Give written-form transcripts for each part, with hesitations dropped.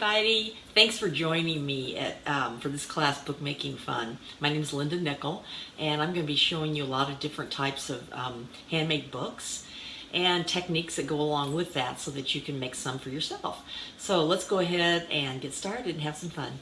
everybody. Thanks for joining me for this class, Bookmaking Fun. My name is Linda Nickel, and I'm going to be showing you a lot of different types of handmade books and techniques that go along with that so that you can make some for yourself. So let's go ahead and get started and have some fun.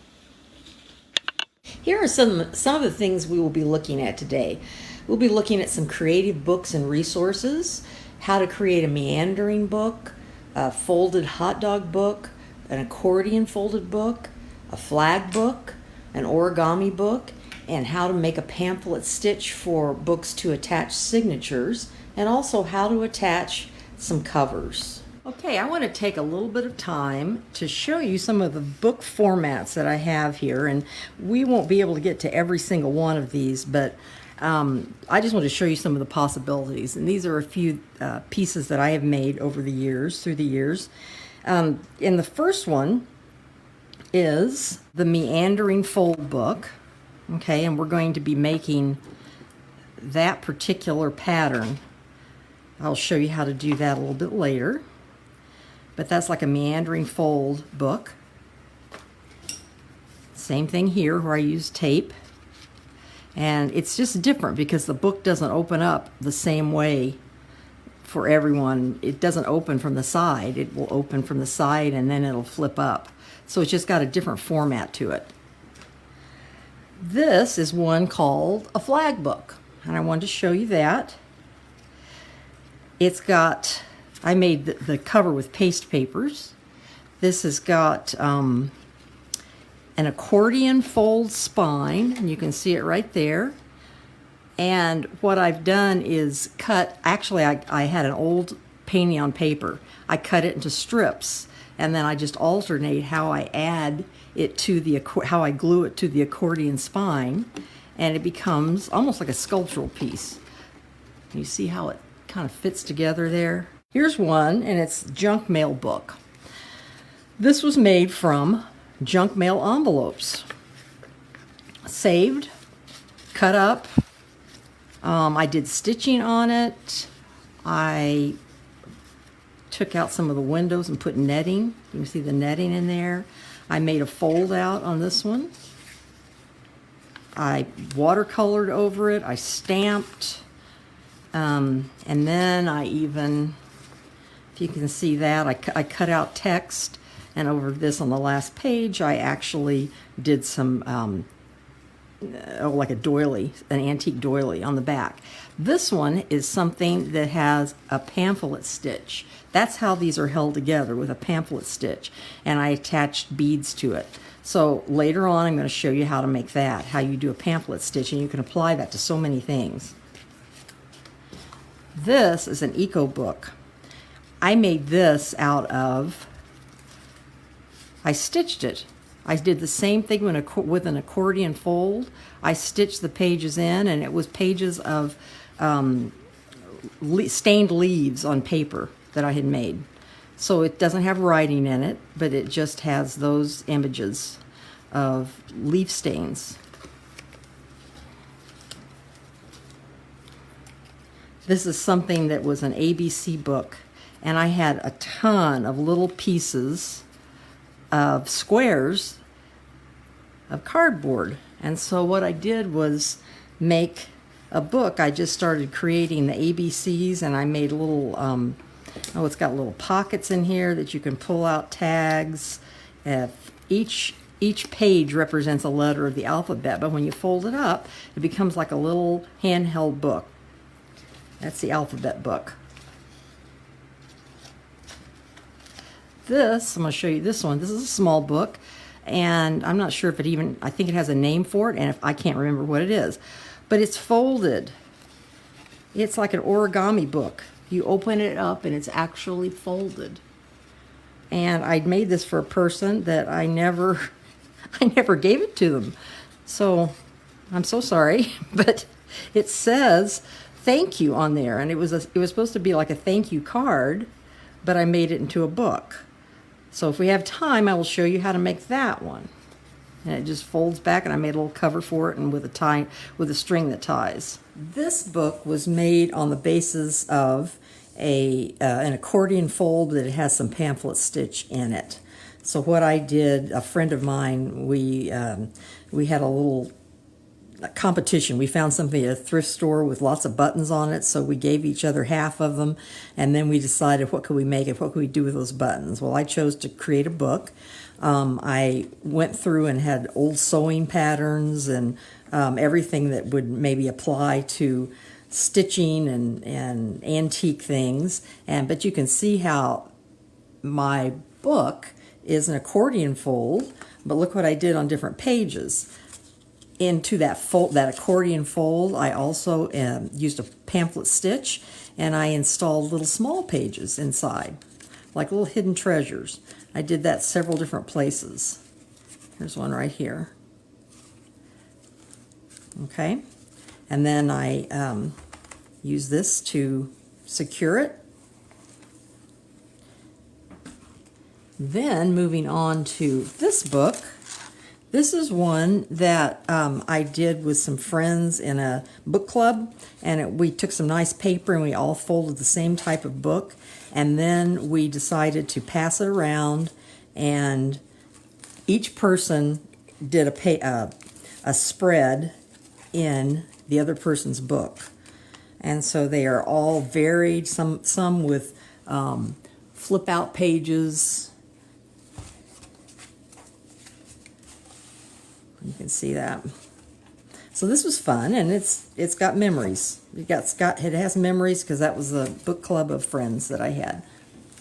Here are some of the things we will be looking at today. We'll be looking at some creative books and resources, how to create a meandering book, a folded hot dog book, an accordion folded book, a flag book, an origami book, and how to make a pamphlet stitch for books to attach signatures, and also how to attach some covers. Okay, I want to take a little bit of time to show you some of the book formats that I have here, and we won't be able to get to every single one of these, but I just want to show you some of the possibilities. And these are a few pieces that I have made over the years, through the years. And the first one is the Meandering fold book. Okay, and we're going to be making that particular pattern. I'll show you how to do that a little bit later. But that's like a meandering fold book. Same thing here where I use tape. And it's just different because the book doesn't open up the same way for everyone. It doesn't open from the side. It will open from the side and then it'll flip up. So it's just got a different format to it. This is one called a flag book, and I wanted to show you that. It's got, I made the cover with paste papers. This has got an accordion fold spine, and you can see it right there. And what I've done is cut, actually I had an old painting on paper. I cut it into strips, and then I just alternate how I add it to how I glue it to the accordion spine, and it becomes almost like a sculptural piece. You see how it kind of fits together there? Here's one, and it's junk mail book. This was made from junk mail envelopes. Saved, cut up. I did stitching on it. I took out some of the windows and put netting. You can see the netting in there. I made a fold out on this one. I watercolored over it. I stamped. And then I even, if you can see that, I cut out text. And over this on the last page, I actually did some like a doily, an antique doily on the back. This one is something that has a pamphlet stitch. That's how these are held together, with a pamphlet stitch. And I attached beads to it. So later on I'm going to show you how to make that, how you do a pamphlet stitch, and you can apply that to so many things. This is an eco book. I made this out of, I stitched it. I did the same thing with an accordion fold. I stitched the pages in, and it was pages of stained leaves on paper that I had made. So it doesn't have writing in it, but it just has those images of leaf stains. This is something that was an ABC book, and I had a ton of little pieces of squares of cardboard. And so what I did was make a book. I just started creating the ABCs, and I made little, it's got little pockets in here that you can pull out tags. Each page represents a letter of the alphabet, but when you fold it up, it becomes like a little handheld book. That's the alphabet book. This, I'm going to show you this one. This is a small book, and I'm not sure if it even, I think it has a name for it, and I can't remember what it is. But it's folded. It's like an origami book. You open it up, and it's actually folded. And I made this for a person that I never gave it to them. So I'm so sorry, but it says thank you on there, and it was supposed to be like a thank you card, but I made it into a book. So if we have time, I will show you how to make that one. And it just folds back, and I made a little cover for it, and with a string that ties. This book was made on the basis of an accordion fold that it has some pamphlet stitch in it. So what I did, a friend of mine, we had a little competition. We found something at a thrift store with lots of buttons on it, so we gave each other half of them, and then we decided what could we make and what could we do with those buttons. Well, I chose to create a book. I went through and had old sewing patterns and everything that would maybe apply to stitching and antique things. But you can see how my book is an accordion fold, but look what I did on different pages. Into that fold, that accordion fold, I also used a pamphlet stitch, and I installed little small pages inside, like little hidden treasures. I did that several different places. Here's one right here. Okay, and then I use this to secure it. Then moving on to this book. This is one that I did with some friends in a book club, and we took some nice paper and we all folded the same type of book, and then we decided to pass it around, and each person did a spread in the other person's book. And so they are all varied, some with flip out pages. You can see that. So this was fun, and it's got memories. It has memories because that was a book club of friends that I had.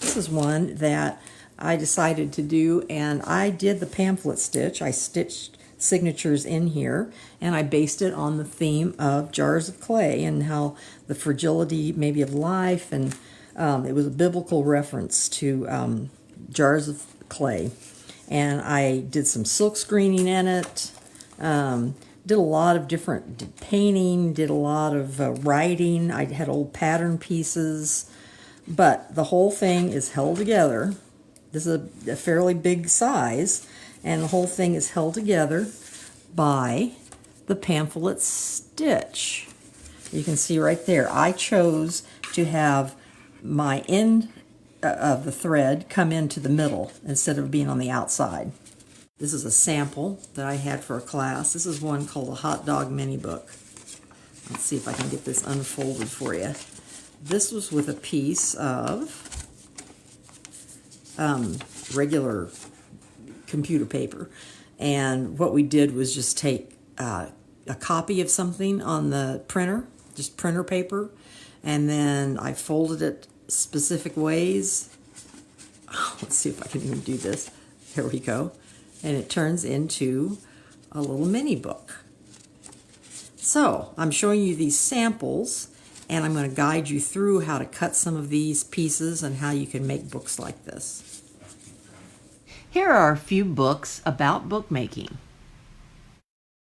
This is one that I decided to do, and I did the pamphlet stitch. I stitched signatures in here, and I based it on the theme of jars of clay and how the fragility maybe of life, and it was a biblical reference to jars of clay. And I did some silk screening in it, did a lot of different painting, did a lot of writing. I had old pattern pieces, but the whole thing is held together. This is a fairly big size, and the whole thing is held together by the pamphlet stitch. You can see right there, I chose to have my end of the thread come into the middle instead of being on the outside. This is a sample that I had for a class. This is one called a hot dog mini book. Let's see if I can get this unfolded for you. This was with a piece of regular computer paper, and what we did was just take a copy of something on the printer, just printer paper, and then I folded it specific ways. Let's see if I can even do this. Here we go. And it turns into a little mini book. So I'm showing you these samples, and I'm going to guide you through how to cut some of these pieces and how you can make books like this. Here are a few books about bookmaking.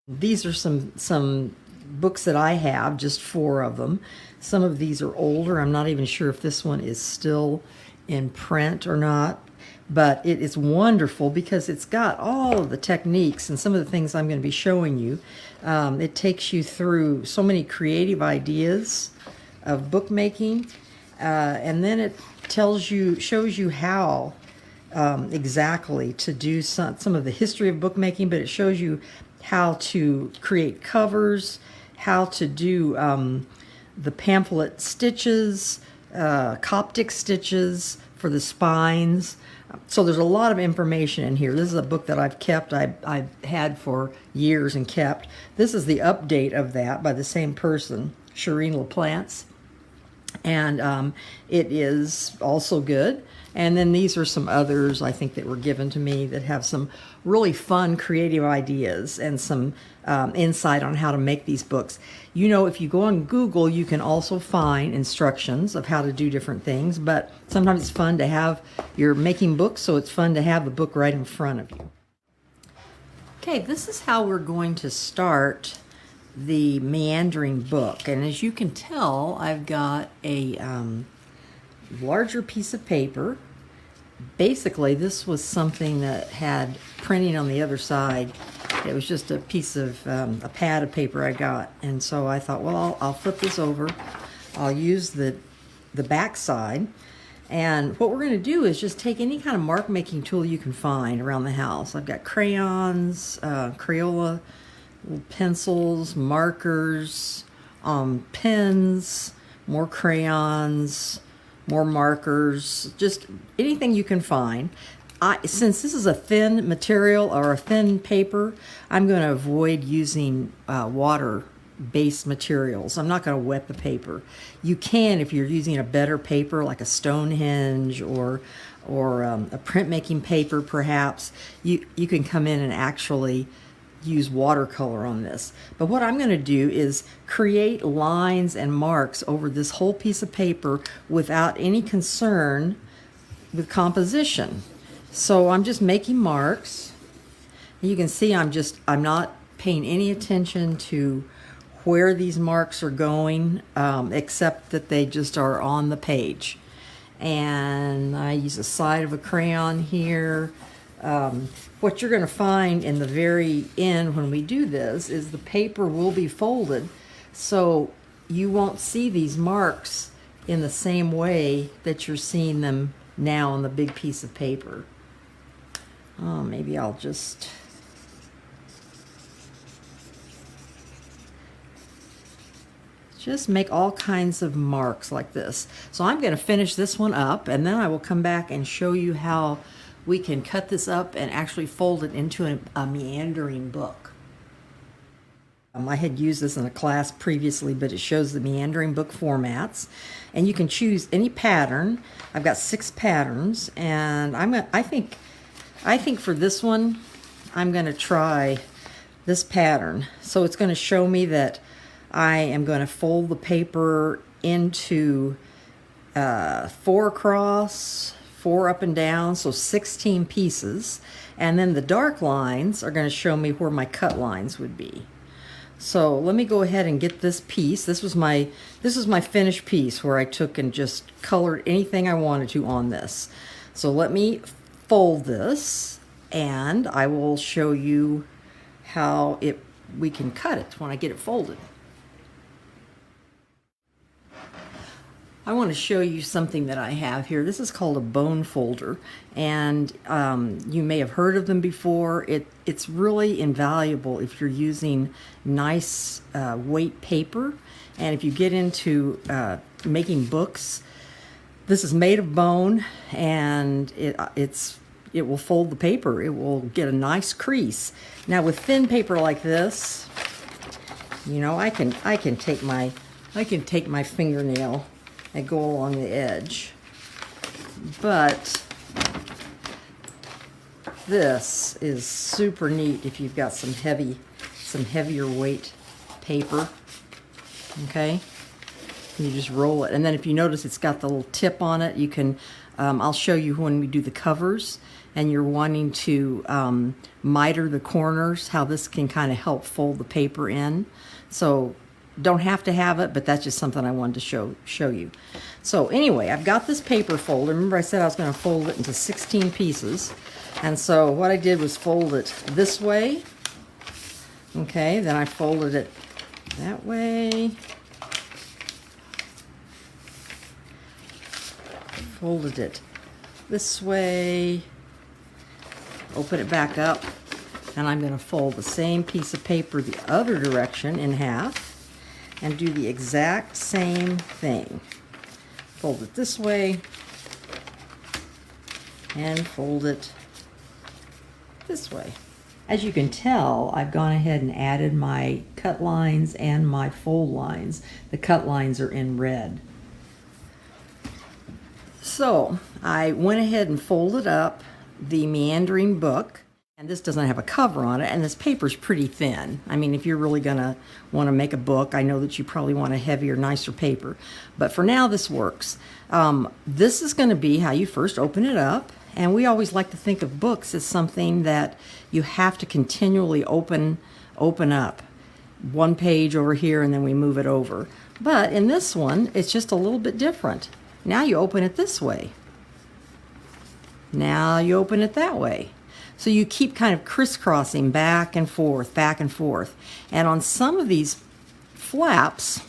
These are some books that I have, just 4 of them. Some of these are older. I'm not even sure if this one is still in print or not, but it is wonderful because it's got all of the techniques and some of the things I'm going to be showing you. It takes you through so many creative ideas of bookmaking, and then it shows you how exactly to do some of the history of bookmaking, but it shows you how to create covers, how to do the pamphlet stitches, Coptic stitches for the spines. So there's a lot of information in here. This is a book that I've kept, I've had for years and kept. This is the update of that by the same person, Shireen LaPlante. And it is also good. And then these are some others I think that were given to me that have some really fun creative ideas and some insight on how to make these books. You know, if you go on Google, you can also find instructions of how to do different things, but sometimes it's fun to have, you're making books, so it's fun to have the book right in front of you. Okay, this is how we're going to start the Meandering book. And as you can tell, I've got a larger piece of paper. Basically, this was something that had printing on the other side. It was just a piece of a pad of paper I got, and so I thought, well, I'll flip this over. I'll use the back side, And what we're going to do is just take any kind of mark making tool you can find around the house. I've got crayons, Crayola, pencils, markers, pens, more crayons, more markers, just anything you can find. Since this is a thin material or a thin paper, I'm going to avoid using water-based materials. I'm not going to wet the paper. You can if you're using a better paper like a Stonehenge or a printmaking paper perhaps. You can come in and actually use watercolor on this. But what I'm going to do is create lines and marks over this whole piece of paper without any concern with composition. So I'm just making marks. You can see I'm not paying any attention to where these marks are going, except that they just are on the page. And I use the side of a crayon here. What you're going to find in the very end when we do this is the paper will be folded, so you won't see these marks in the same way that you're seeing them now on the big piece of paper. Maybe I'll just make all kinds of marks like this. So I'm going to finish this one up, and then I will come back and show you how we can cut this up and actually fold it into a meandering book. I had used this in a class previously, but it shows the meandering book formats, and you can choose any pattern. I've got 6 patterns, and I think for this one I'm going to try this pattern. So it's going to show me that I am going to fold the paper into 4 across, 4 up and down, so 16 pieces. And then the dark lines are going to show me where my cut lines would be. So let me go ahead and get this piece. This is my finished piece where I took and just colored anything I wanted to on this. So let me fold this, and I will show you how we can cut it when I get it folded. I want to show you something that I have here. This is called a bone folder, and you may have heard of them before. It's really invaluable if you're using nice weight paper, and if you get into making books. This is made of bone, and it will fold the paper. It will get a nice crease. Now with thin paper like this, you know, I can take my fingernail and go along the edge. But this is super neat if you've got some heavier weight paper. Okay, you just roll it, and then if you notice it's got the little tip on it, you can I'll show you when we do the covers and you're wanting to miter the corners, how this can kind of help fold the paper in. So don't have to have it, but that's just something I wanted to show you. So anyway, I've got this paper folder. Remember I said I was going to fold it into 16 pieces. And so what I did was fold it this way. Okay, then I folded it that way. Folded it this way. Open it back up. And I'm going to fold the same piece of paper the other direction in half. And do the exact same thing. Fold it this way and fold it this way. As you can tell, I've gone ahead and added my cut lines and my fold lines. The cut lines are in red. So I went ahead and folded up the meandering book. And this doesn't have a cover on it, and this paper's pretty thin. I mean, if you're really gonna want to make a book, I know that you probably want a heavier, nicer paper. But for now, this works. This is gonna be how you first open it up. And we always like to think of books as something that you have to continually open up. One page over here, and then we move it over. But in this one, it's just a little bit different. Now you open it this way. Now you open it that way. So you keep kind of crisscrossing back and forth, back and forth. And on some of these flaps,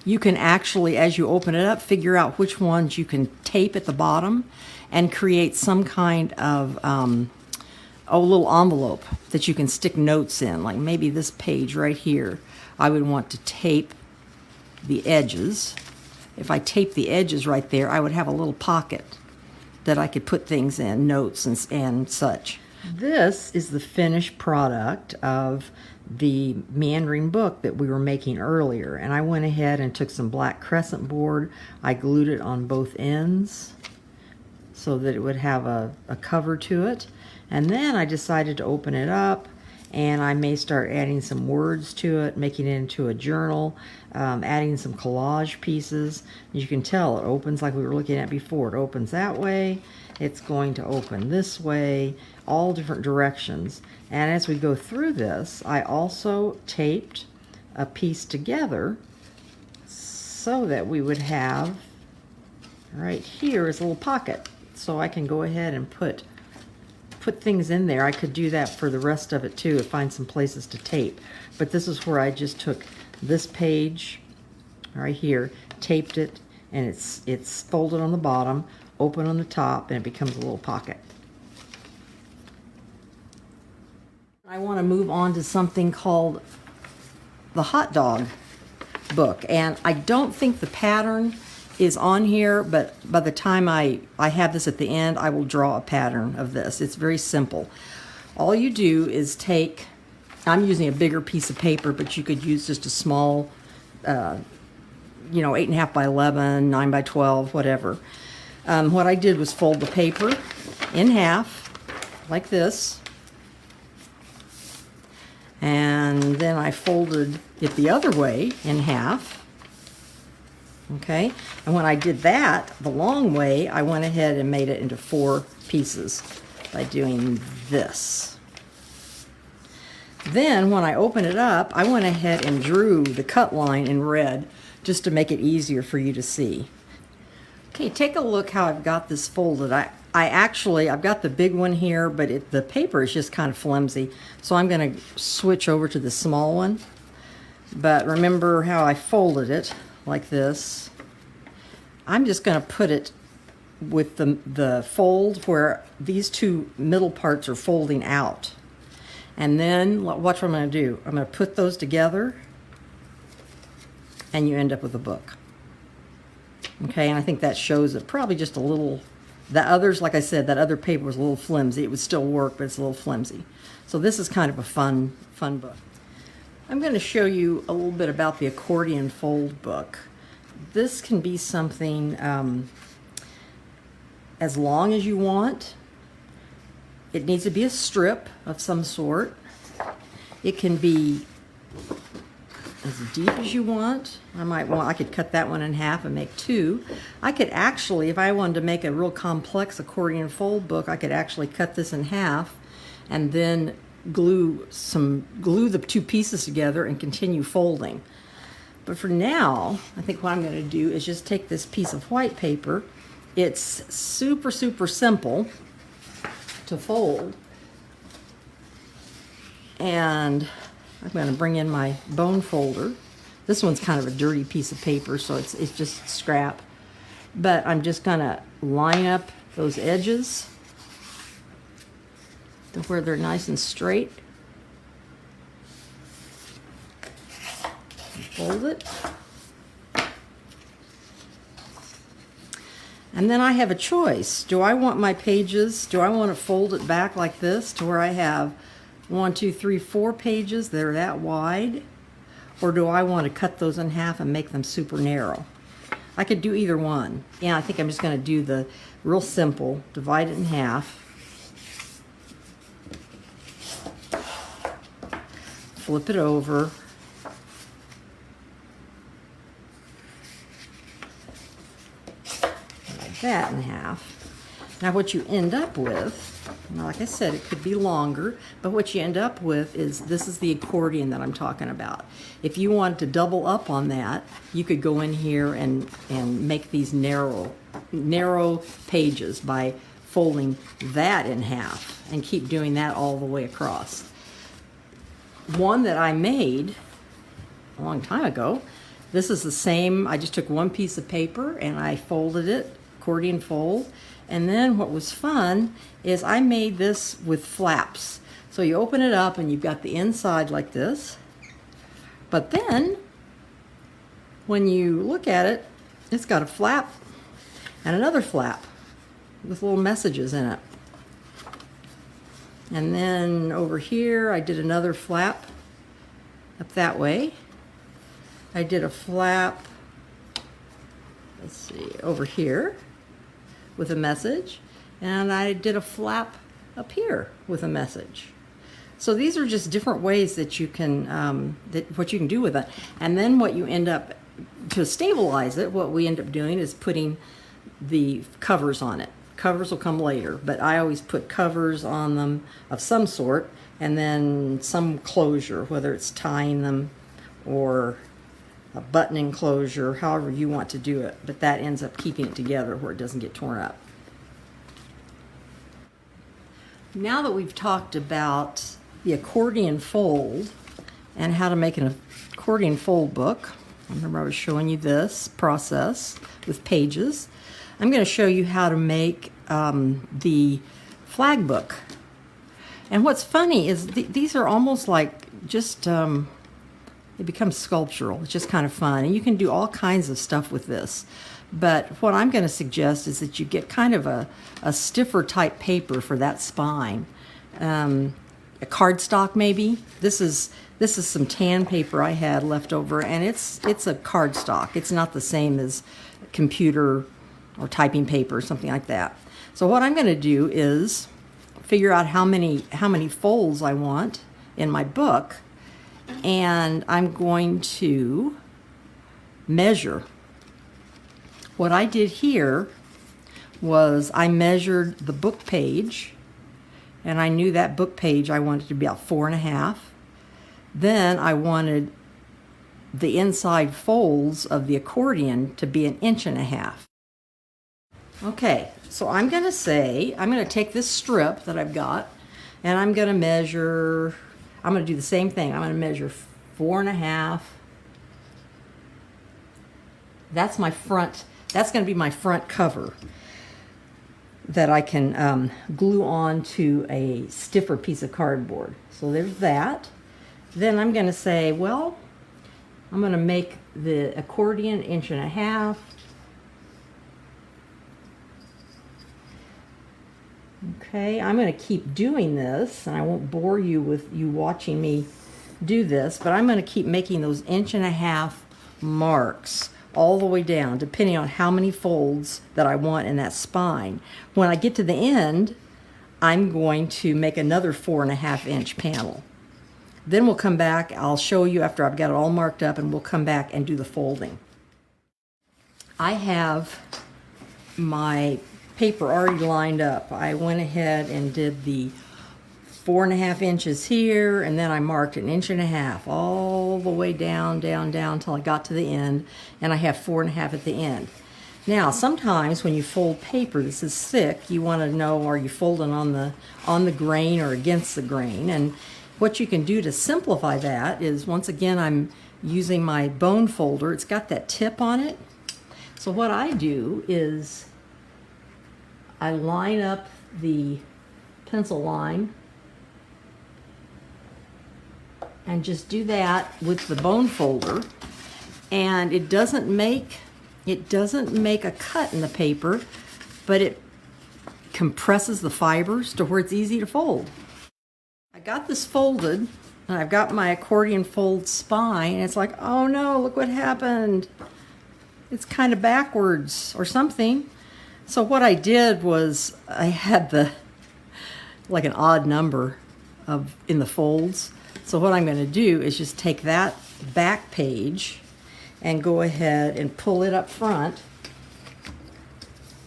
you can actually, as you open it up, figure out which ones you can tape at the bottom and create some kind of a little envelope that you can stick notes in. Like maybe this page right here, I would want to tape the edges. If I tape the edges right there, I would have a little pocket that I could put things in, notes and such. This is the finished product of the Meandering book that we were making earlier. And I went ahead and took some black crescent board. I glued it on both ends so that it would have a cover to it. And then I decided to open it up, and I may start adding some words to it, making it into a journal, adding some collage pieces. You can tell it opens like we were looking at before. It opens that way. It's going to open this way, all different directions. And as we go through this, I also taped a piece together so that we would have, right here is a little pocket. So I can go ahead and put things in there. I could do that for the rest of it too, find some places to tape. But this is where I just took this page right here, taped it, and it's folded on the bottom, open on the top, and it becomes a little pocket. I want to move on to something called the hot dog book, and I don't think the pattern is on here, but by the time I have this at the end, I will draw a pattern of this. It's very simple. All you do is take, I'm using a bigger piece of paper, but you could use just a small, 8.5 by 11, 9 by 12, whatever. What I did was fold the paper in half, like this, and then I folded it the other way in half. Okay, and when I did that the long way, I went ahead and made it into 4 pieces by doing this. Then when I opened it up, I went ahead and drew the cut line in red just to make it easier for you to see. Okay, take a look how I've got this folded. I've got the big one here, but the paper is just kind of flimsy, so I'm going to switch over to the small one. But remember how I folded it like this. I'm just going to put it with the fold where these 2 middle parts are folding out. And then watch what I'm going to do. I'm going to put those together, and you end up with a book. Okay, and I think that shows it probably just a little. The others, like I said, that other paper was a little flimsy. It would still work, but it's a little flimsy. So this is kind of a fun book. I'm going to show you a little bit about the Accordion fold book. This can be something as long as you want. It needs to be a strip of some sort. It can be as deep as you want. I could cut that one in half and make 2. I could actually, if I wanted to make a real complex accordion fold book, I could actually cut this in half and then glue the 2 pieces together and continue folding. But for now, I think what I'm going to do is just take this piece of white paper. It's super simple to fold, and I'm going to bring in my bone folder. This one's kind of a dirty piece of paper, so it's just scrap, but I'm just going to line up those edges to where they're nice and straight. Fold it. And then I have a choice. Do I want my pages, do I want to fold it back like this to where I have 1, 2, 3, 4 pages that are that wide? Or do I want to cut those in half and make them super narrow? I could do either one. Yeah, I think I'm just going to do the real simple, divide it in half. Flip it over. Like that in half. Now what you end up with, like I said, it could be longer, but what you end up with is, this is the accordion that I'm talking about. If you want to double up on that, you could go in here and make these narrow pages by folding that in half and keep doing that all the way across. One that I made a long time ago This is the same. I just took one piece of paper and I folded it, accordion fold. And then what was fun is I made this with flaps. So you open it up and you've got the inside like this. But then when you look at it, it's got a flap and another flap with little messages in it. And then over here, I did another flap up that way. I did a flap, let's see, over here with a message. And I did a flap up here with a message. So these are just different ways that you can, what you can do with it. And then what you end up, to stabilize it, what we end up doing is putting the covers on it. Covers will come later, but I always put covers on them of some sort, and then some closure, whether it's tying them or a buttoning closure, however you want to do it. But that ends up keeping it together where it doesn't get torn up. Now that we've talked about the accordion fold and how to make an accordion fold book, remember I was showing you this process with pages. I'm going to show you how to make the flag book. And what's funny is these are almost like just, they become sculptural. It's just kind of fun. And you can do all kinds of stuff with this. But what I'm going to suggest is that you get kind of a stiffer type paper for that spine. A cardstock maybe. This is some tan paper I had left over, and it's a cardstock. It's not the same as computer or typing paper or something like that. So what I'm going to do is figure out how many folds I want in my book, and I'm going to measure. What I did here was I measured the book page, and I knew that book page I wanted to be about 4.5. Then I wanted the inside folds of the accordion to be 1.5 inches. Okay, so I'm going to take this strip that I've got, and I'm going to measure, I'm going to do the same thing. I'm going to measure 4.5. That's my front, that's going to be my front cover that I can glue on to a stiffer piece of cardboard. So there's that. Then I'm going to say, well, I'm going to make the accordion 1.5 inches. Okay, I'm going to keep doing this, and I won't bore you with you watching me do this, but I'm going to keep making those 1.5 inch marks all the way down, depending on how many folds that I want in that spine. When I get to the end, I'm going to make another 4.5 inch panel. Then we'll come back, I'll show you after I've got it all marked up, and we'll come back and do the folding. I have my paper already lined up. I went ahead and did the 4.5 inches here, and then I marked 1.5 inches all the way down, down, down until I got to the end, and I have 4.5 at the end. Now, sometimes when you fold paper this is thick, you want to know, are you folding on the grain or against the grain? And what you can do to simplify that is, once again, I'm using my bone folder. It's got that tip on it. So what I do is I line up the pencil line and just do that with the bone folder, and it doesn't make a cut in the paper, but it compresses the fibers to where it's easy to fold. I got this folded, and I've got my accordion fold spine, and it's like, oh no, look what happened. It's kind of backwards or something. So what I did was I had like an odd number in the folds. So what I'm going to do is just take that back page and go ahead and pull it up front,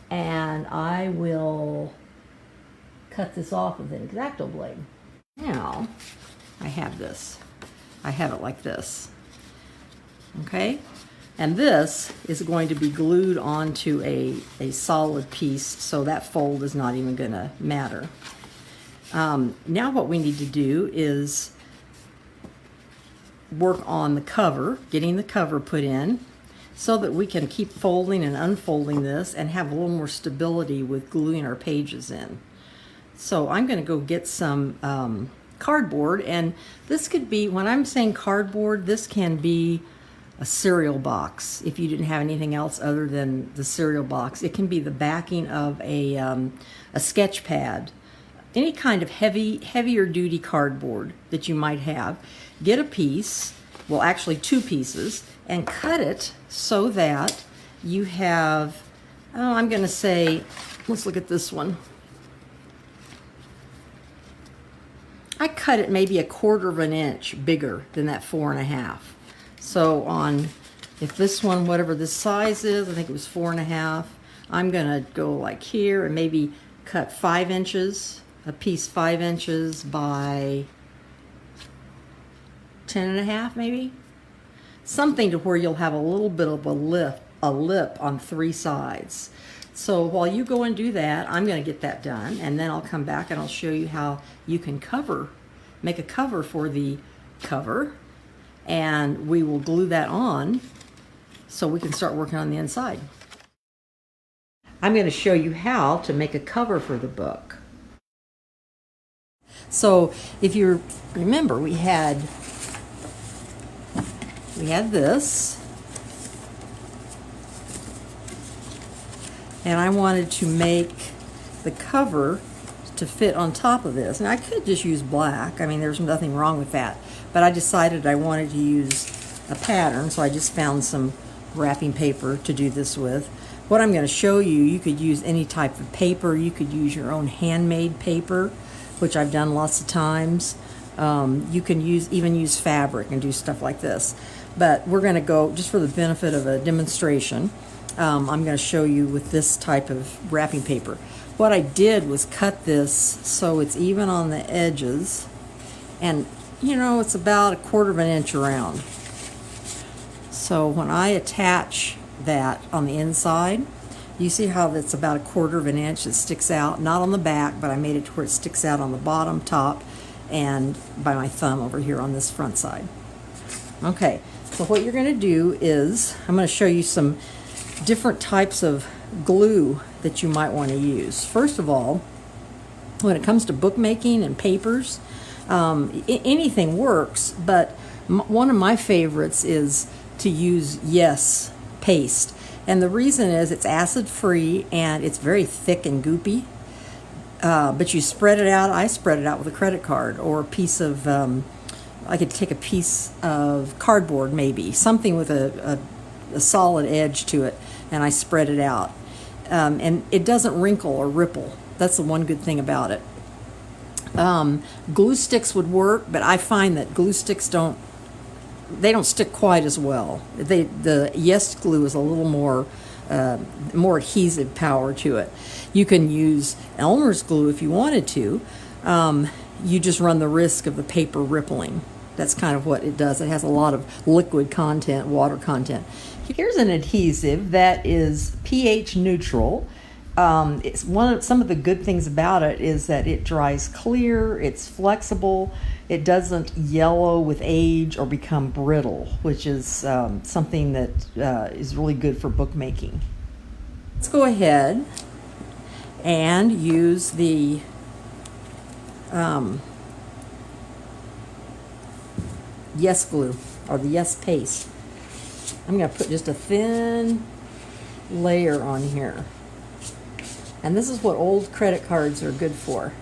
and I will cut this off with an X-Acto blade. Now I have this. I have it like this. Okay? And this is going to be glued onto a solid piece, so that fold is not even going to matter. Now what we need to do is work on the cover, getting the cover put in, so that we can keep folding and unfolding this and have a little more stability with gluing our pages in. So I'm going to go get some cardboard, and this could be, when I'm saying cardboard, this can be a cereal box. If you didn't have anything else other than the cereal box, it can be the backing of a sketch pad, any kind of heavier duty cardboard that you might have. Get a piece, well actually 2 pieces, and cut it so that you have, oh, I'm going to say, let's look at this one. I cut it maybe 1/4 of an inch bigger than that 4.5. So on, if this one, whatever this size is, I think it was 4.5, I'm gonna go like here and maybe cut 5 inches, a piece 5 inches by 10.5 maybe. Something to where you'll have a little bit of a lip on 3 sides. So while you go and do that, I'm going to get that done, and then I'll come back and I'll show you how you can make a cover for the cover, and we will glue that on so we can start working on the inside. I'm going to show you how to make a cover for the book. So if you remember, we had this. And I wanted to make the cover to fit on top of this. And I could just use black. I mean, there's nothing wrong with that. But I decided I wanted to use a pattern, so I just found some wrapping paper to do this with. What I'm going to show you, you could use any type of paper. You could use your own handmade paper, which I've done lots of times. You can even use fabric and do stuff like this. But we're going to go, just for the benefit of a demonstration, I'm going to show you with this type of wrapping paper. What I did was cut this so it's even on the edges, and you know, it's about 1/4 of an inch around. So when I attach that on the inside, you see how that's about 1/4 of an inch. It sticks out, not on the back, but I made it to where it sticks out on the bottom, top, and by my thumb over here on this front side. Okay, so what you're going to do is, I'm going to show you some different types of glue that you might want to use. First of all, when it comes to bookmaking and papers, anything works, but one of my favorites is to use Yes paste. And the reason is it's acid free and it's very thick and goopy. But you spread it out. I spread it out with a credit card or a piece of, I could take a piece of cardboard maybe, something with a solid edge to it, and I spread it out. And it doesn't wrinkle or ripple. That's the one good thing about it. Glue sticks would work, but I find that glue sticks don't stick quite as well. The Yes glue is a little more adhesive power to it. You can use Elmer's glue if you wanted to. You just run the risk of the paper rippling. That's kind of what it does. It has a lot of liquid content, water content. Here's an adhesive that is pH neutral. Some of the good things about it is that it dries clear, it's flexible, it doesn't yellow with age or become brittle, which is something that is really good for bookmaking. Let's go ahead and use the Yes glue, or the Yes paste. I'm going to put just a thin layer on here. And this is what old credit cards are good for.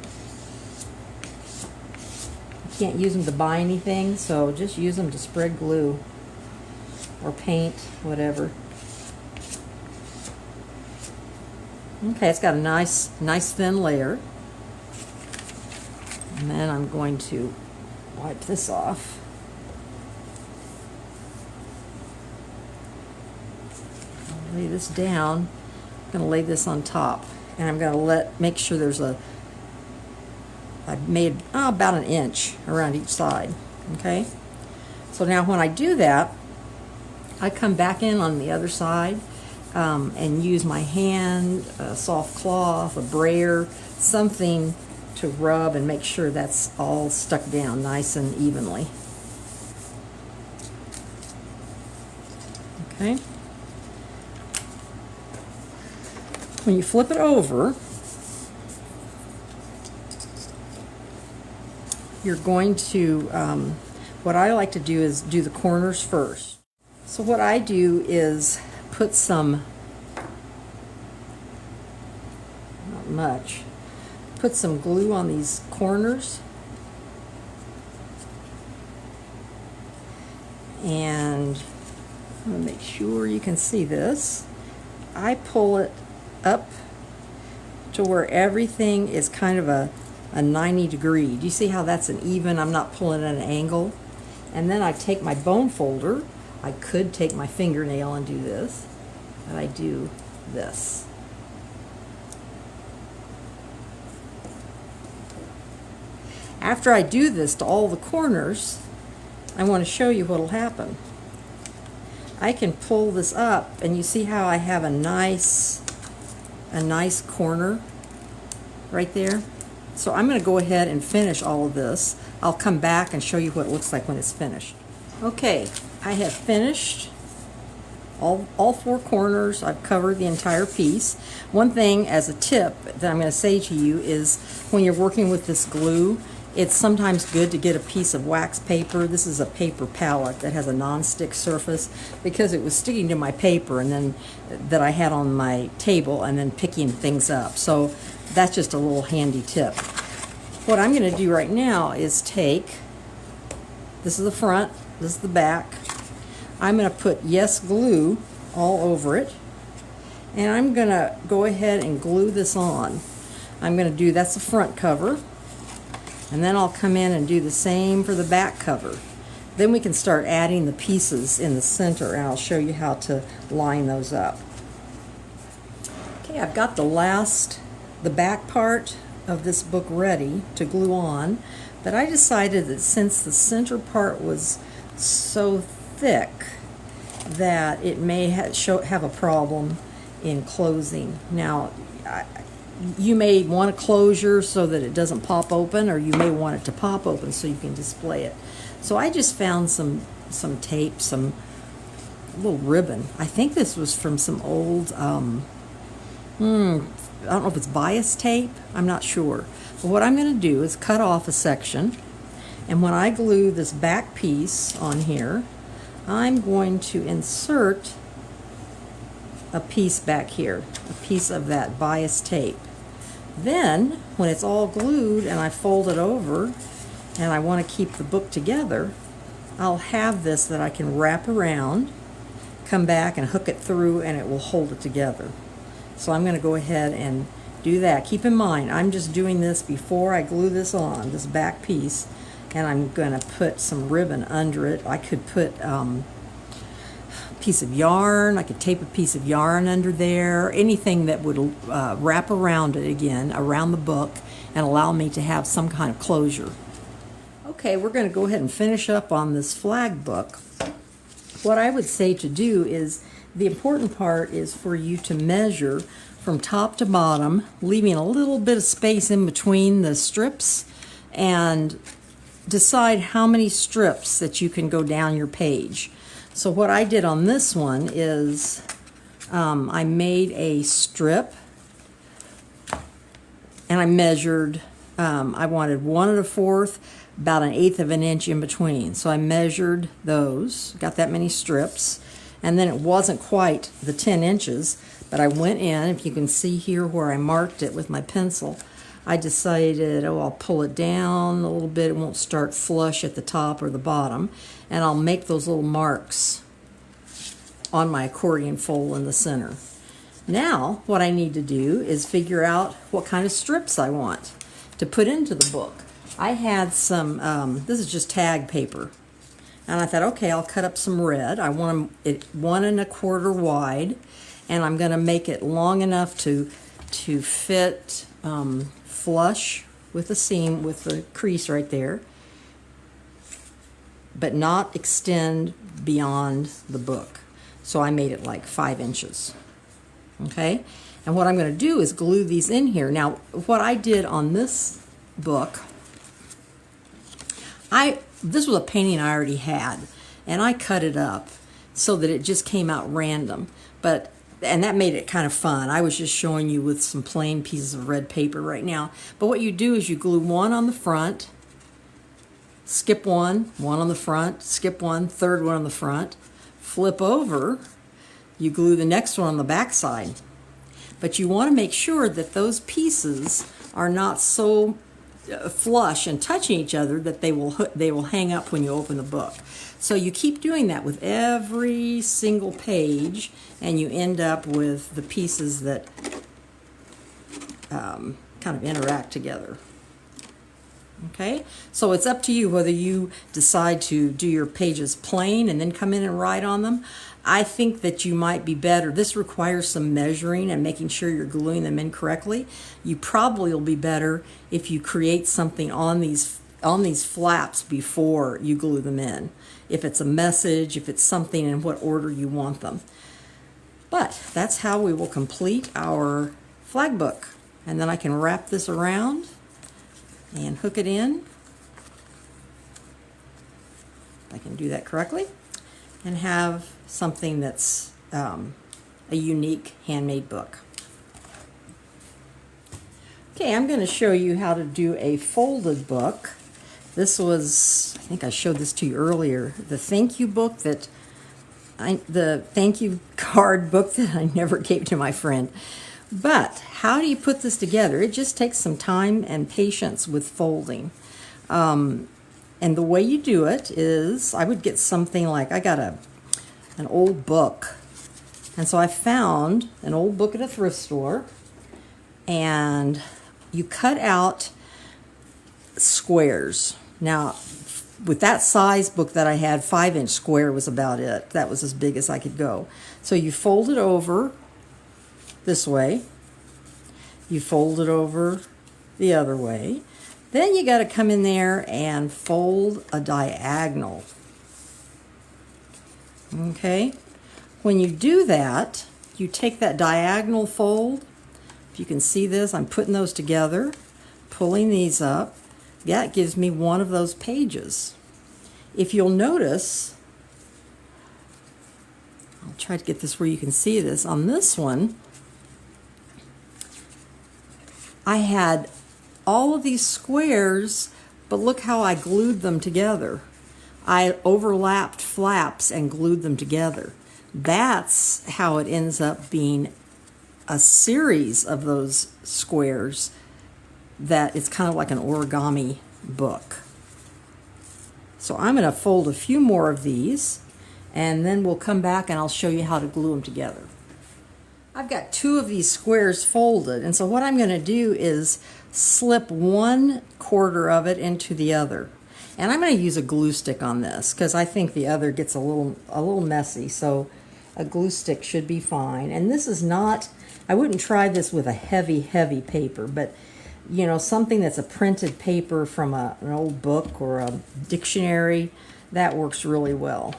You can't use them to buy anything, so just use them to spread glue or paint, whatever. Okay, it's got a nice thin layer. And then I'm going to wipe this off. I'll lay this down. I'm going to lay this on top. And I'm going to make sure there's I've made about an inch around each side. Okay? So now when I do that, I come back in on the other side and use my hand, a soft cloth, a brayer, something to rub and make sure that's all stuck down nice and evenly. Okay. When you flip it over, you're going to, what I like to do is do the corners first. So what I do is put some, not much, put some glue on these corners. And I'm going to make sure you can see this. I pull it up to where everything is kind of a 90 degree. Do you see how that's an even? I'm not pulling at an angle. And then I take my bone folder. I could take my fingernail and do this, but I do this. After I do this to all the corners, I want to show you what will happen. I can pull this up, and you see how I have a nice corner right there. So I'm going to go ahead and finish all of this. I'll come back and show you what it looks like when it's finished. Okay, I have finished all four corners. I've covered the entire piece. One thing as a tip that I'm going to say to you is when you're working with this glue, it's sometimes good to get a piece of wax paper. This is a paper palette that has a non-stick surface because it was sticking to my paper and then that I had on my table and then picking things up. So that's just a little handy tip. What I'm going to do right now is take, this is the front, this is the back. I'm going to put Yes glue all over it, and I'm going to go ahead and glue this on. I'm going to do, that's the front cover. And then I'll come in and do the same for the back cover. Then we can start adding the pieces in the center, and I'll show you how to line those up. Okay, I've got the back part of this book ready to glue on, but I decided that since the center part was so thick that it may have a problem in closing. Now, you may want a closure so that it doesn't pop open, or you may want it to pop open so you can display it. So I just found some tape, some little ribbon. I think this was from some old, I don't know if it's bias tape, I'm not sure. But what I'm going to do is cut off a section, and when I glue this back piece on here, I'm going to insert a piece back here, a piece of that bias tape. Then, when it's all glued and I fold it over and I want to keep the book together, I'll have this that I can wrap around, come back and hook it through, and it will hold it together. So I'm going to go ahead and do that. Keep in mind, I'm just doing this before I glue this on, this back piece, and I'm going to put some ribbon under it. I could put piece of yarn, I could tape a piece of yarn under there, anything that would wrap around it again, around the book, and allow me to have some kind of closure. Okay, we're going to go ahead and finish up on this flag book. What I would say to do is, the important part is for you to measure from top to bottom, leaving a little bit of space in between the strips, and decide how many strips that you can go down your page. So what I did on this one is I made a strip, and I measured, I wanted 1 1/4, about 1/8 of an inch in between. So I measured those, got that many strips, and then it wasn't quite the 10 inches, but I went in, if you can see here where I marked it with my pencil, I decided, oh, I'll pull it down a little bit, it won't start flush at the top or the bottom, and I'll make those little marks on my accordion fold in the center. Now, what I need to do is figure out what kind of strips I want to put into the book. I had some, this is just tag paper, and I thought, okay, I'll cut up some red. I want it 1 1/4 wide, and I'm going to make it long enough to fit flush with the seam, with the crease right there, but not extend beyond the book. So I made it like 5 inches. Okay, and what I'm going to do is glue these in here. Now, what I did on this book, this was a painting I already had, and I cut it up. so that it just came out random. And that made it kind of fun. I was just showing you with some plain pieces of red paper right now. But what you do is you glue one on the front, skip one on the front, skip one, third one on the front, flip over, you glue the next one on the back side. But you want to make sure that those pieces are not so flush and touching each other that they will hang up when you open the book. So you keep doing that with every single page, and you end up with the pieces that kind of interact together. Okay, so it's up to you whether you decide to do your pages plain and then come in and write on them. I think that you might be better. This requires some measuring and making sure you're gluing them in correctly. You probably will be better if you create something on these flaps before you glue them in. If it's a message, if it's something in what order you want them. But that's how we will complete our flag book. And then I can wrap this around and hook it in. If I can do that correctly. And have something that's a unique handmade book. Okay, I'm going to show you how to do a folded book. This was, I think I showed this to you earlier, the thank you book the thank you card book that I never gave to my friend. But how do you put this together? It just takes some time and patience with folding. And the way you do it is, I would get something like, I got an old book. And so I found an old book at a thrift store, and you cut out squares. Now, with that size book that I had, 5-inch square was about it. That was as big as I could go. So you fold it over this way. You fold it over the other way. Then you got to come in there and fold a diagonal. Okay? When you do that, you take that diagonal fold. If you can see this, I'm putting those together, pulling these up. That gives me one of those pages. If you'll notice, I'll try to get this where you can see this. On this one, I had all of these squares, but look how I glued them together. I overlapped flaps and glued them together. That's how it ends up being a series of those squares that it's kind of like an origami book. So I'm going to fold a few more of these, and then we'll come back and I'll show you how to glue them together. I've got 2 of these squares folded, and so what I'm going to do is slip 1/4 of it into the other. And I'm going to use a glue stick on this because I think the other gets a little messy, so a glue stick should be fine. And this is not, I wouldn't try this with a heavy paper, but you know, something that's a printed paper from an old book or a dictionary, that works really well.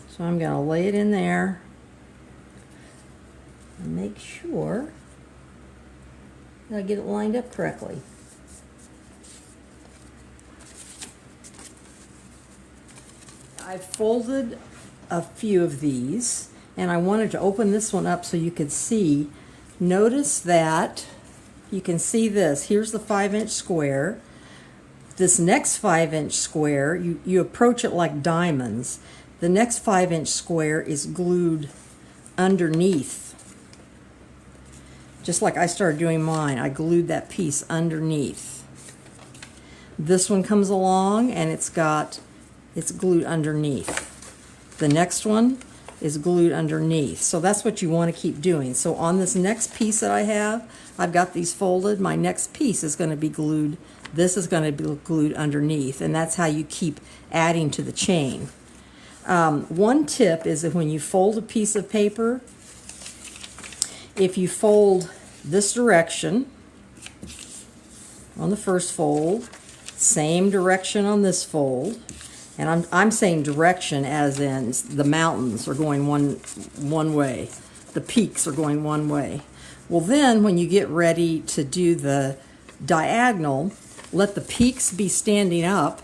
So I'm going to lay it in there and make sure that I get it lined up correctly. I've folded a few of these, and I wanted to open this one up so you could see. Notice that you can see this. Here's the 5-inch square. This next 5-inch square, you approach it like diamonds. The next 5-inch square is glued underneath. Just like I started doing mine, I glued that piece underneath. This one comes along and it's glued underneath. The next one is glued underneath. So that's what you want to keep doing. So on this next piece that I have, I've got these folded. My next piece is going to be glued. This is going to be glued underneath, and that's how you keep adding to the chain. One tip is that when you fold a piece of paper, if you fold this direction on the first fold, same direction on this fold, and I'm saying direction as in the mountains are going one way, the peaks are going one way. Well, then when you get ready to do the diagonal, let the peaks be standing up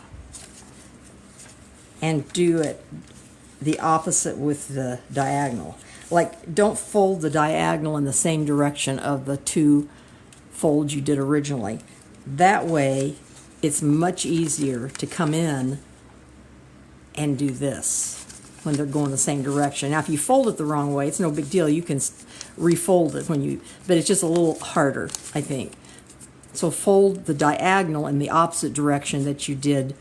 and do it the opposite with the diagonal. Like, don't fold the diagonal in the same direction of the two folds you did originally. That way, it's much easier to come in and do this when they're going the same direction. Now, if you fold it the wrong way, it's no big deal. You can refold it but it's just a little harder, I think. So fold the diagonal in the opposite direction that you did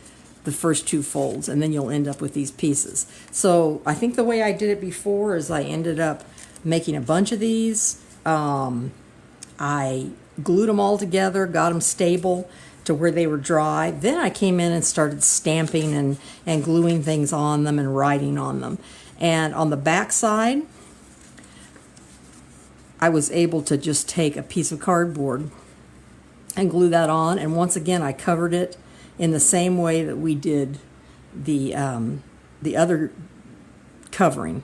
the first two folds, and then you'll end up with these pieces. So I think the way I did it before is I ended up making a bunch of these. I glued them all together, got them stable to where they were dry. Then I came in and started stamping and gluing things on them and writing on them. And on the back side, I was able to just take a piece of cardboard and glue that on. And once again, I covered it in the same way that we did the other covering,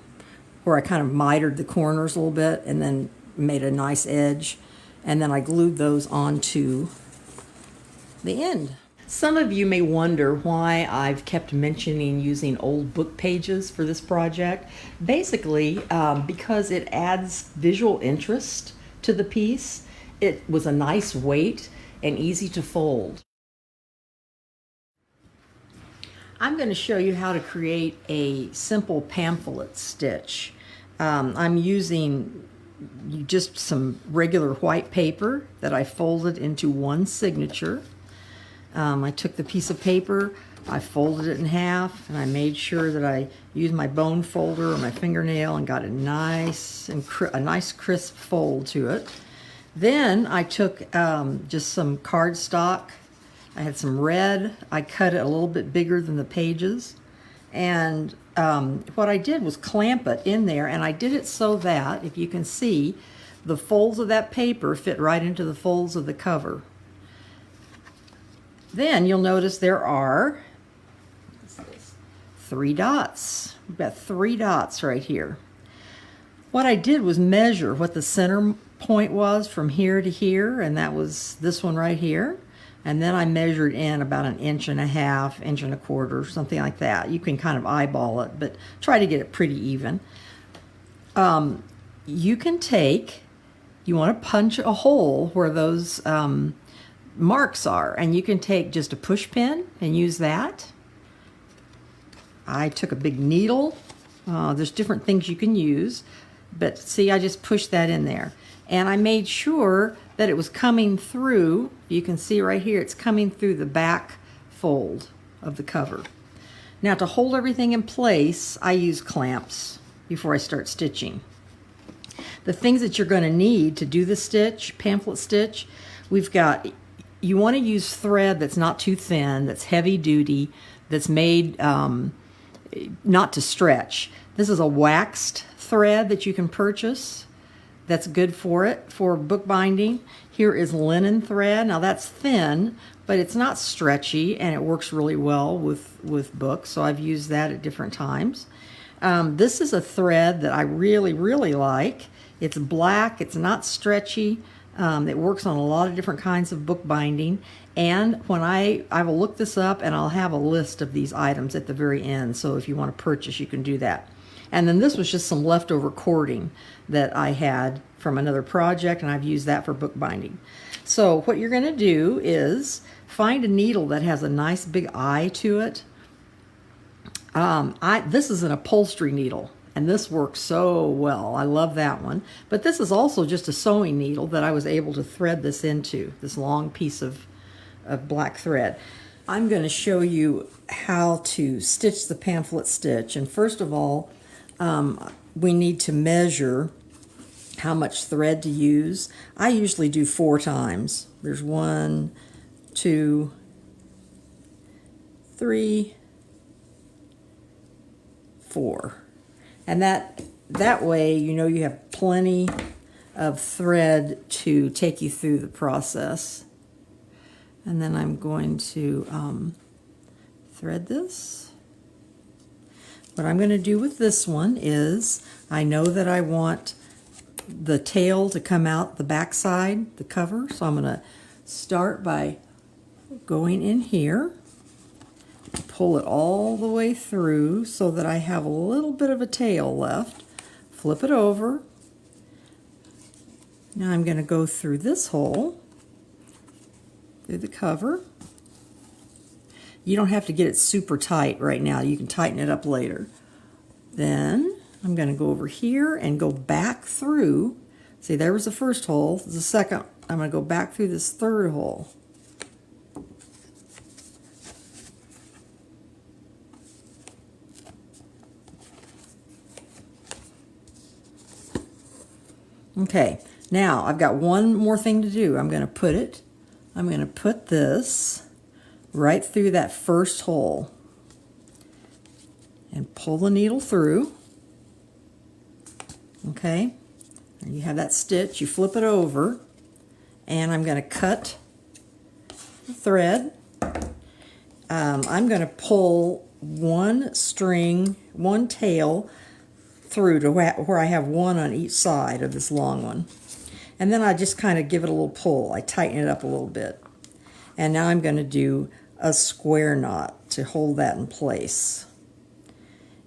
where I kind of mitered the corners a little bit and then made a nice edge. And then I glued those onto the end. Some of you may wonder why I've kept mentioning using old book pages for this project. Basically, because it adds visual interest to the piece. It was a nice weight and easy to fold. I'm going to show you how to create a simple pamphlet stitch. I'm using just some regular white paper that I folded into one signature. I took the piece of paper, I folded it in half, and I made sure that I used my bone folder or my fingernail and got a nice crisp fold to it. Then I took just some cardstock. I had some red. I cut it a little bit bigger than the pages. And what I did was clamp it in there, and I did it so that, if you can see, the folds of that paper fit right into the folds of the cover. Then you'll notice there are 3 dots. We've got 3 dots right here. What I did was measure what the center point was from here to here, and that was this one right here. And then I measured in about 1.5 inches, 1.25 inches, something like that. You can kind of eyeball it, but try to get it pretty even. You can you want to punch a hole where those marks are, and you can take just a push pin and use that. I took a big needle. There's different things you can use, but see, I just pushed that in there. And I made sure that it was coming through. You can see right here, it's coming through the back fold of the cover. Now, to hold everything in place, I use clamps before I start stitching. The things that you're going to need to do the stitch, pamphlet stitch, you want to use thread that's not too thin, that's heavy duty, that's made not to stretch. This is a waxed thread that you can purchase. That's good for it, for bookbinding. Here is linen thread. Now that's thin, but it's not stretchy, and it works really well with books, so I've used that at different times. This is a thread that I really, really like. It's black, it's not stretchy. It works on a lot of different kinds of bookbinding. And when I will look this up, and I'll have a list of these items at the very end, so if you want to purchase, you can do that. And then this was just some leftover cording that I had from another project, and I've used that for bookbinding. So what you're going to do is find a needle that has a nice big eye to it. This is an upholstery needle, and this works so well. I love that one. But this is also just a sewing needle that I was able to thread this into, this long piece of black thread. I'm going to show you how to stitch the pamphlet stitch. And first of all, we need to measure how much thread to use. I usually do 4 times. There's 1, 2, 3, 4. And that way, you know, you have plenty of thread to take you through the process. And then I'm going to thread this. What I'm going to do with this one is, I know that I want the tail to come out the back side, the cover, so I'm going to start by going in here, pull it all the way through so that I have a little bit of a tail left. Flip it over. Now I'm going to go through this hole, through the cover. You don't have to get it super tight right now. You can tighten it up later. Then I'm going to go over here and go back through. See, there was the first hole. The second, I'm going to go back through this third hole. Okay, now I've got one more thing to do. I'm going to put this right through that first hole and pull the needle through. Okay, and you have that stitch, you flip it over, and I'm going to cut the thread. I'm going to pull one string, one tail through to where I have one on each side of this long one. And then I just kind of give it a little pull. I tighten it up a little bit. And now I'm going to do a square knot to hold that in place.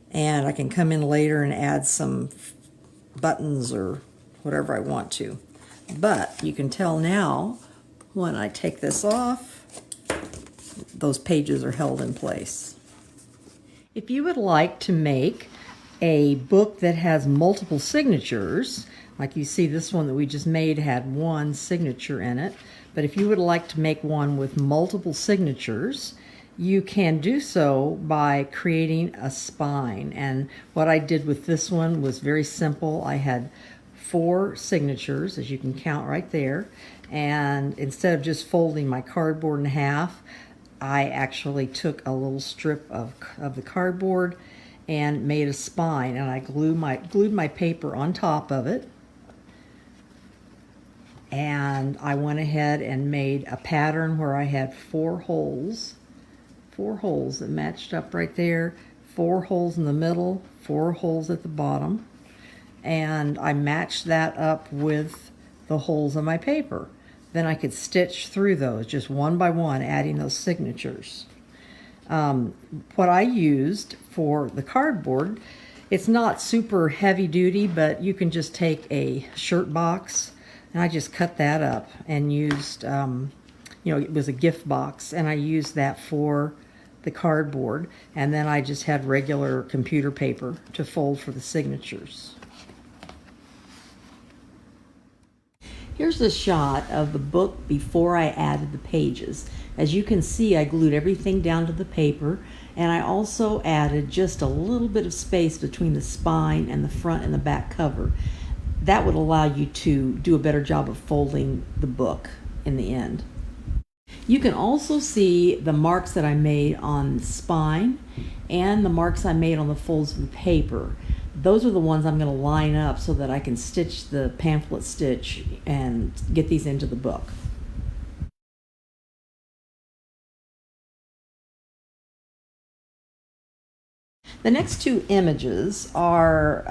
And I can come in later and add some buttons or whatever I want to. But you can tell now when I take this off, those pages are held in place. If you would like to make a book that has multiple signatures, like you see this one that we just made had one signature in it, but if you would like to make one with multiple signatures, you can do so by creating a spine. And what I did with this one was very simple. I had 4 signatures, as you can count right there, and instead of just folding my cardboard in half, I actually took a little strip of the cardboard and made a spine, and I glued my paper on top of it, and I went ahead and made a pattern where I had 4 holes that matched up right there, 4 holes in the middle, 4 holes at the bottom, and I matched that up with the holes in my paper. Then I could stitch through those just one by one, adding those signatures. What I used for the cardboard, it's not super heavy duty, but you can just take a shirt box, and I just cut that up and used, it was a gift box, and I used that for the cardboard, and then I just had regular computer paper to fold for the signatures. Here's a shot of the book before I added the pages. As you can see, I glued everything down to the paper, and I also added just a little bit of space between the spine and the front and the back cover. That would allow you to do a better job of folding the book in the end. You can also see the marks that I made on the spine and the marks I made on the folds of the paper. Those are the ones I'm going to line up so that I can stitch the pamphlet stitch and get these into the book. The next 2 images are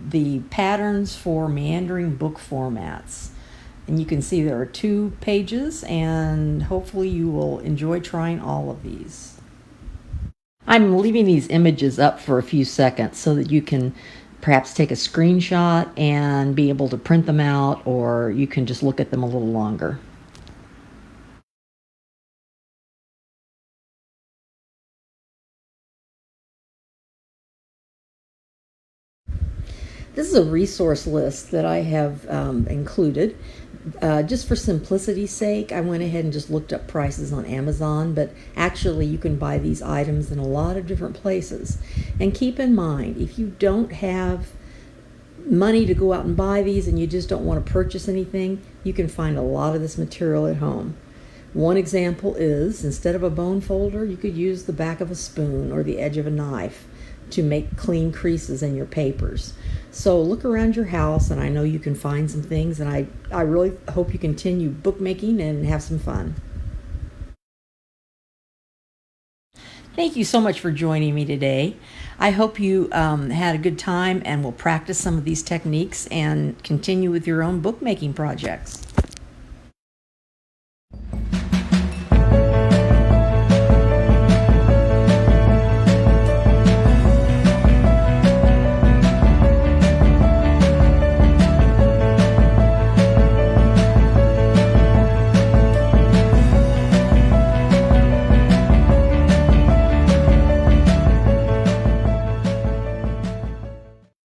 the patterns for meandering book formats. And you can see there are 2 pages, and hopefully you will enjoy trying all of these. I'm leaving these images up for a few seconds so that you can perhaps take a screenshot and be able to print them out, or you can just look at them a little longer. This is a resource list that I have included. Just for simplicity's sake, I went ahead and just looked up prices on Amazon, but actually you can buy these items in a lot of different places. And keep in mind, if you don't have money to go out and buy these and you just don't want to purchase anything, you can find a lot of this material at home. One example is, instead of a bone folder, you could use the back of a spoon or the edge of a knife to make clean creases in your papers. So look around your house, and I know you can find some things, and I really hope you continue bookmaking and have some fun. Thank you so much for joining me today. I hope you had a good time and will practice some of these techniques and continue with your own bookmaking projects.